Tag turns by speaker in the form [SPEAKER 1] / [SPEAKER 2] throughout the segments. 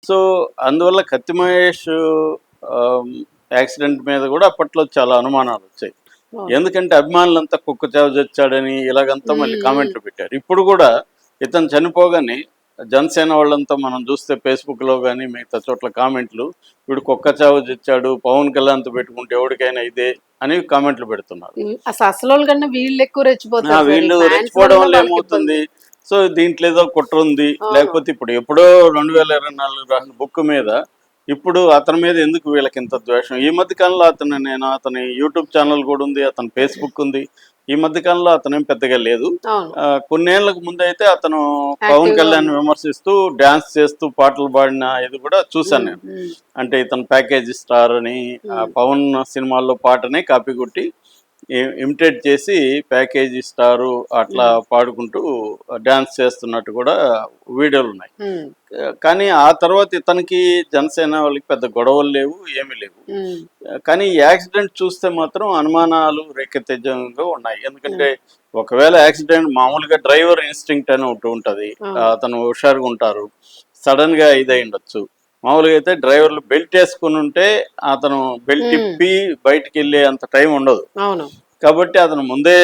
[SPEAKER 1] So, అందువల్ల 'కత్తి మహేష్' ఆహ్, accident మీద గూడా అప్పట్లో చాలా అనుమానాలొచ్చాయి.
[SPEAKER 2] అవును.
[SPEAKER 1] ఎందుకంటే అభిమానులంతా కుక్క చావు చచ్చాడని ఇలాగంతా
[SPEAKER 2] హ్మ్.
[SPEAKER 1] మళ్ళీ
[SPEAKER 2] హ్మ్.
[SPEAKER 1] కామెంట్లు పెట్టారు. ఇప్పుడు గూడా ఇతను చనిపోగానే జనసేన వాళ్ళంతా మనం చూస్తే ఫేస్‌బుక్‌లో గాని, మిగతా చోట్ల కామెంట్లు వీడు కుక్క చావు చచ్చాడు, పవన్ కళ్యాణ్‌తో పెట్టుకుంటే ఎవడికైనా ఇదే అని కామెంట్లు పెడుతున్నారు.
[SPEAKER 2] అసలోళ్ళ కన్నా వీళ్ళెక్కువ రెచ్చిపోతారు సార్. ఈ
[SPEAKER 1] వీళ్ళు
[SPEAKER 2] ఫ్యాన్స్
[SPEAKER 1] రెచ్చిపోవడం
[SPEAKER 2] వల్ల
[SPEAKER 1] వల్ల ఏమవుతుంది?
[SPEAKER 2] వాళ్ళకిబ్బంది.
[SPEAKER 1] సో, దీంట్లో ఏదో కుట్ర ఉంది.
[SPEAKER 2] అవును.
[SPEAKER 1] లేకపోతే ఇప్పుడు ఎప్పుడో 2024 రాసిన బుక్ మీద ఇప్పుడు అతని మీద ఎందుకు వీళ్ళకింత ద్వేషం? ఈ మధ్య కాలంలో అతని యూట్యూబ్ ఛానెల్ కూడా ఉంది. అతని ఫేస్‌బుక్ ఉంది. ఈ మధ్య కాలంలో అతనేం పెద్దగా లేదు.
[SPEAKER 2] అవును.
[SPEAKER 1] కొన్నేళ్లకు ముందైతే అతను పవన్
[SPEAKER 2] యాక్టివ్‌గా
[SPEAKER 1] కళ్యాణ్
[SPEAKER 2] ఉన్నారు.
[SPEAKER 1] విమర్శిస్తూ డాన్స్ చేస్తూ పాటలు పాడిన ఇది కూడా చూశాను
[SPEAKER 2] హ్మ్.
[SPEAKER 1] నేను.
[SPEAKER 2] హ్మ్.
[SPEAKER 1] అంటే ఇతను ప్యాకేజీ స్టార్ అని
[SPEAKER 2] హ్మ్.
[SPEAKER 1] పవన్ సినిమాల్లో పాటనే కాపీ కొట్టి ఇమిటేట్ చేసి ప్యాకేజీ స్టారు అట్లా
[SPEAKER 2] హ్మ్.
[SPEAKER 1] పాడుకుంటూ డాన్స్ చేస్తున్నట్టు కూడా వీడియోలు ఉన్నాయి.
[SPEAKER 2] హ్మ్.
[SPEAKER 1] కానీ ఆ తర్వాత ఇతనికి జనసేన వాళ్ళకి పెద్ద గొడవలు లేవు, ఏమీ లేవు.
[SPEAKER 2] హ్మ్.
[SPEAKER 1] కానీ ఈ యాక్సిడెంట్ చూస్తే మాత్రం అనుమానాలు రేకెత్తేజంగా ఉన్నాయి. ఎందుకంటే
[SPEAKER 2] హ్మ్.
[SPEAKER 1] ఒకవేళ యాక్సిడెంట్ మామూలుగా డ్రైవర్ ఇన్స్టింక్ట్ అని ఒకటి ఉంటది.
[SPEAKER 2] అవును.
[SPEAKER 1] అతను హుషారుగా ఉంటారు. సడన్‌గా ఇదయ్యుండొచ్చు. మామూలుగా అయితే డ్రైవర్లు బెల్ట్ ఏసుకొని ఉంటే అతను బెల్ట్
[SPEAKER 2] హ్మ్.
[SPEAKER 1] ఇప్పి బయటికెళ్ళే అంత టైం ఉండదు.
[SPEAKER 2] అవును.
[SPEAKER 1] కాబట్టి అతను ముందే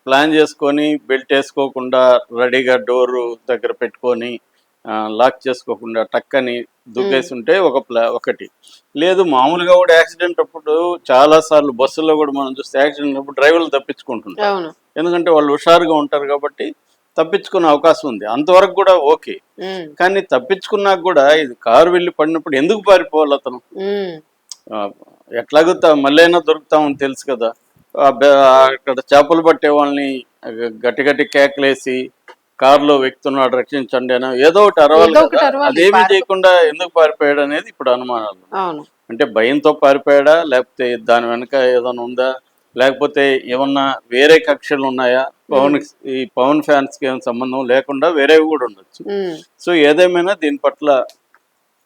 [SPEAKER 1] ప్లాన్ చేసుకొని బెల్ట్ వేసుకోకుండా రెడీగా డోరు దగ్గర పెట్టుకొని లాక్ చేసుకోకుండా టక్కని
[SPEAKER 2] హ్మ్.
[SPEAKER 1] దుగ్గేసి ఉంటే ఒకటి లేదు. మామూలుగా కూడా యాక్సిడెంట్ అప్పుడు చాలా సార్లు బస్సుల్లో కూడా మనం చూస్తే యాక్సిడెంట్ అప్పుడు డ్రైవర్లు తప్పించుకుంటుంటారు.
[SPEAKER 2] అవును.
[SPEAKER 1] ఎందుకంటే వాళ్ళు హుషారుగా ఉంటారు కాబట్టి తప్పించుకునే అవకాశం ఉంది. అంతవరకు కూడా ఓకే.
[SPEAKER 2] హ్మ్.
[SPEAKER 1] కానీ తప్పించుకున్నాక కూడా ఇది కారు వెళ్ళి పడినప్పుడు ఎందుకు పారిపోవాలి అతను?
[SPEAKER 2] హ్మ్.
[SPEAKER 1] ఆ! ఎట్లాగో మళ్ళైనా దొరుకుతామని తెలుసు కదా! అక్కడ చేపలు పట్టే వాళ్ళని గట్టి గట్టి కేకలేసి కారులో వ్యక్తున్నాడు రక్షించండి అని ఏదో ఒకటి అరవాలి
[SPEAKER 2] ఏదో
[SPEAKER 1] కదా!
[SPEAKER 2] ఒకటి అరవాలి.
[SPEAKER 1] అదేమీ చేయకుండా ఎందుకు పారిపోయాడనేది ఇప్పుడు అనుమానాలు.
[SPEAKER 2] అవును.
[SPEAKER 1] అంటే భయంతో పారిపోయాడా? లేకపోతే దాని వెనక ఏదైనా ఉందా? లేకపోతే ఏమన్నా వేరే కక్షలు ఉన్నాయా?
[SPEAKER 2] హ్మ్.
[SPEAKER 1] ఈ పవన్ ఫ్యాన్స్‌కి ఏం సంబంధం లేకుండా వేరేవి కూడా ఉండొచ్చు.
[SPEAKER 2] హ్మ్.
[SPEAKER 1] సో, ఏదేమైనా దీని పట్ల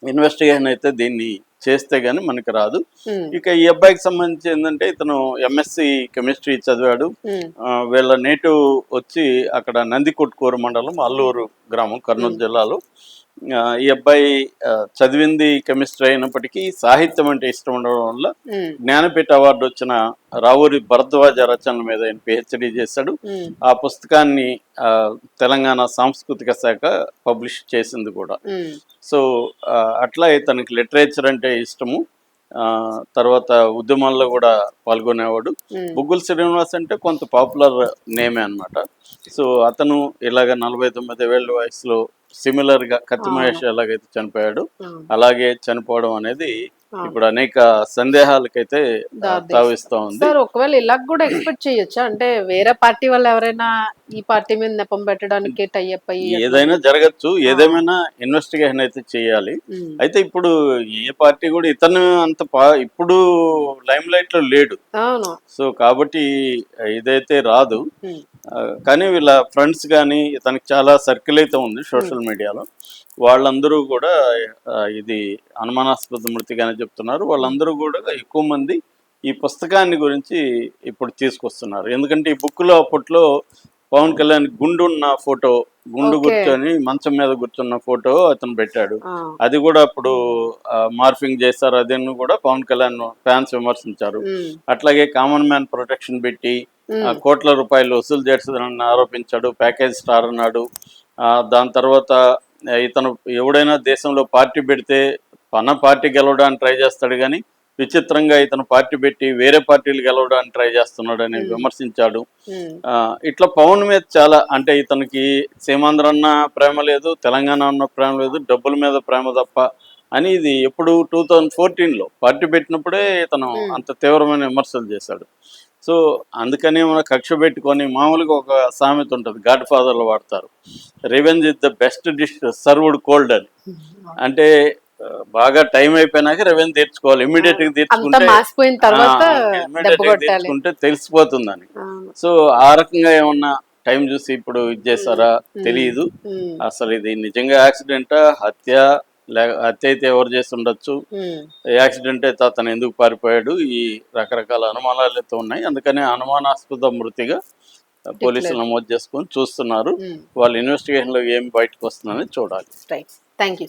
[SPEAKER 1] ఇన్వెస్టిగేషన్ అయితే దీన్ని చేస్తే గాని మనకి రాదు.
[SPEAKER 2] హ్మ్.
[SPEAKER 1] ఇక ఈ అబ్బాయికి సంబంధించి ఏందంటే ఇతను ఎంఎస్‌సి కెమిస్ట్రీ చదివాడు.
[SPEAKER 2] హ్మ్.
[SPEAKER 1] వీళ్ళ నేటివ్ వచ్చి అక్కడ నందికొట్కూరు మండలం అల్లూరు గ్రామం కర్నూలు
[SPEAKER 2] హ్మ్.
[SPEAKER 1] జిల్లాలో. ఈ అబ్బాయి చదివింది కెమిస్ట్రీ అయినప్పటికీ సాహిత్యం అంటే ఇష్టం ఉండడం వల్ల
[SPEAKER 2] హ్మ్.
[SPEAKER 1] జ్ఞానపీఠ అవార్డు వచ్చిన రావూరి భరద్వాజ రచనల మీద ఆయన పీహెచ్‌డీ చేశాడు.
[SPEAKER 2] హ్మ్.
[SPEAKER 1] ఆ పుస్తకాన్ని తెలంగాణ సాంస్కృతిక శాఖ పబ్లిష్ చేసింది కూడా.
[SPEAKER 2] హ్మ్.
[SPEAKER 1] సో, అట్లా ఇతనికి లిటరేచర్ అంటే ఇష్టము. తర్వాత ఉద్యమాల్లో గూడా పాల్గొనేవాడు.
[SPEAKER 2] హ్మ్.
[SPEAKER 1] బుగ్గుల శ్రీనివాస్ అంటే కొంత పాపులర్ నేమే అనమాట. సో, అతను ఇలాగ 49 ఏళ్ల వయసులో సిమిలర్‌గా 'కత్తి
[SPEAKER 2] అవును.
[SPEAKER 1] మహేష్' ఎలాగైతే చనిపోయాడో,
[SPEAKER 2] అవును.
[SPEAKER 1] అలాగే చనిపోవడం అనేది
[SPEAKER 2] అవును.
[SPEAKER 1] ఇప్పుడు అనేక సందేహాలకైతే
[SPEAKER 2] దారితీస్తుంది.
[SPEAKER 1] తావిస్తా ఉంది.
[SPEAKER 2] సార్ ఒకవేళ ఇలాగ గూడా ఎక్స్‌పెక్ట్ చేయొచ్చా? అంటే వేరే పార్టీ వాళ్ళెవరైనా ఈ పార్టీ మీద నెపం పెట్టడానికి టై అప్ అయ్యి
[SPEAKER 1] ఏదైనా
[SPEAKER 2] అట్లాగా?
[SPEAKER 1] జరగచ్చు.
[SPEAKER 2] ఆ!
[SPEAKER 1] ఏదేమైనా ఇన్వెస్టిగేషన్ అయితే చేయాలి.
[SPEAKER 2] హ్మ్.
[SPEAKER 1] అయితే ఇప్పుడు ఏ పార్టీ గూడా ఇతను అంత ఇప్పుడు లైమ్‌లైట్‌లో లేడు.
[SPEAKER 2] అవును.
[SPEAKER 1] సో, కాబట్టి ఇదైతే రాదు.
[SPEAKER 2] హ్మ్.
[SPEAKER 1] కానీ వీళ్ళ ఫ్రెండ్స్ గానీ, ఇతనికి చాలా సర్కిల్ అయితే ఉంది
[SPEAKER 2] హ్మ్.
[SPEAKER 1] సోషల్ మీడియాలో. వాళ్ళందరూ గూడా ఇది అనుమానాస్పద మృతిగానే చెప్తున్నారు.
[SPEAKER 2] హ్మ్.
[SPEAKER 1] వాళ్ళందరూ గూడా ఎక్కువ మంది ఈ పుస్తకాన్ని గురించి ఇప్పుడు తీసుకొస్తున్నారు. ఎందుకంటే ఈ బుక్‌లో అప్పట్లో పవన్ కళ్యాణ్ గుండున్న ఫోటో, గుండు
[SPEAKER 2] ఓకే.
[SPEAKER 1] గుర్చొని మంచం మీద కూర్చున్న ఫోటో అతను పెట్టాడు.
[SPEAKER 2] ఆ!
[SPEAKER 1] అది గూడా అప్పుడు మార్ఫింగ్ చేశారు. అదీను గూడా పవన్ కళ్యాణ్ ఫ్యాన్స్ విమర్శించారు.
[SPEAKER 2] హ్మ్.
[SPEAKER 1] అట్లాగే కామన్ మ్యాన్ ప్రొటెక్షన్ పెట్టి
[SPEAKER 2] హ్మ్.
[SPEAKER 1] కోట్ల రూపాయలు వసూలు చేస్తున్నాడని ఆరోపించాడు. ప్యాకేజ్ స్టార్ అన్నాడు. దాని తర్వాత ఇతను ఎవడైనా దేశంలో పార్టీ పెడితే తన పార్టీ గెలవడానికి ట్రై చేస్తాడు గానీ, విచిత్రంగా ఇతను పార్టీ పెట్టి వేరే పార్టీలు గెలవడానికి ట్రై చేస్తున్నాడని
[SPEAKER 2] హ్మ్.
[SPEAKER 1] విమర్శించాడు.
[SPEAKER 2] హ్మ్.
[SPEAKER 1] ఇట్లా పవన్ మీద చాలా అంటే ఇతనికి సీమాంధ్ర అన్న ప్రేమ లేదు, తెలంగాణ అన్న ప్రేమ లేదు, డబ్బుల మీద ప్రేమ తప్ప అని ఇది ఎప్పుడు 2014లో పార్టీ పెట్టినప్పుడే ఇతను
[SPEAKER 2] హ్మ్.
[SPEAKER 1] అంత తీవ్రమైన విమర్శలు చేశాడు. సో, అందుకని ఏమైనా కక్ష పెట్టుకొని మామూలుగా ఒక సామెత ఉంటది. 'గాడ్ ఫాదర్‌లో' వాడతారు. 'Revenge is the best dish served cold' అని.
[SPEAKER 2] హ్మ్.
[SPEAKER 1] అంటే బాగా టైం అయిపోయినాక రివెంజ్ తీర్చుకోవాలి.
[SPEAKER 2] అవును.
[SPEAKER 1] ఇమ్మీడియేట్‌గా
[SPEAKER 2] అంతా
[SPEAKER 1] తీర్చుకుంటే
[SPEAKER 2] మాసిపోయిన
[SPEAKER 1] ఆ!
[SPEAKER 2] తర్వాత దెబ్బ
[SPEAKER 1] ఇమ్మీడియేట్‌గా
[SPEAKER 2] కొట్టాలి.
[SPEAKER 1] తీర్చుకుంటే తెలిసిపోతుందని.
[SPEAKER 2] అవును.
[SPEAKER 1] సో, ఆ రకంగా ఏమన్నా టైం చూసి ఇప్పుడు ఇది
[SPEAKER 2] హ్మ్.
[SPEAKER 1] చేశారా
[SPEAKER 2] హ్మ్.
[SPEAKER 1] తెలీదు.
[SPEAKER 2] హ్మ్.
[SPEAKER 1] అసలు ఇది నిజంగా యాక్సిడెంటా? హత్య అయితే ఎవరు చేసుండొచ్చు?
[SPEAKER 2] హ్మ్.
[SPEAKER 1] యాక్సిడెంట్ అయితే అతను ఎందుకు పారిపోయాడు? ఈ రకరకాల అనుమానాలైతే ఉన్నాయి. అందుకని అనుమానాస్పద మృతిగా పోలీసులు
[SPEAKER 2] డిక్లేర్.
[SPEAKER 1] నమోదు చేసుకొని చూస్తున్నారు.
[SPEAKER 2] హ్మ్.
[SPEAKER 1] వాళ్ళ ఇన్వెస్టిగేషన్‌లో ఏం బయటకొస్తుందని చూడాలి.
[SPEAKER 2] రైట్. Thank you.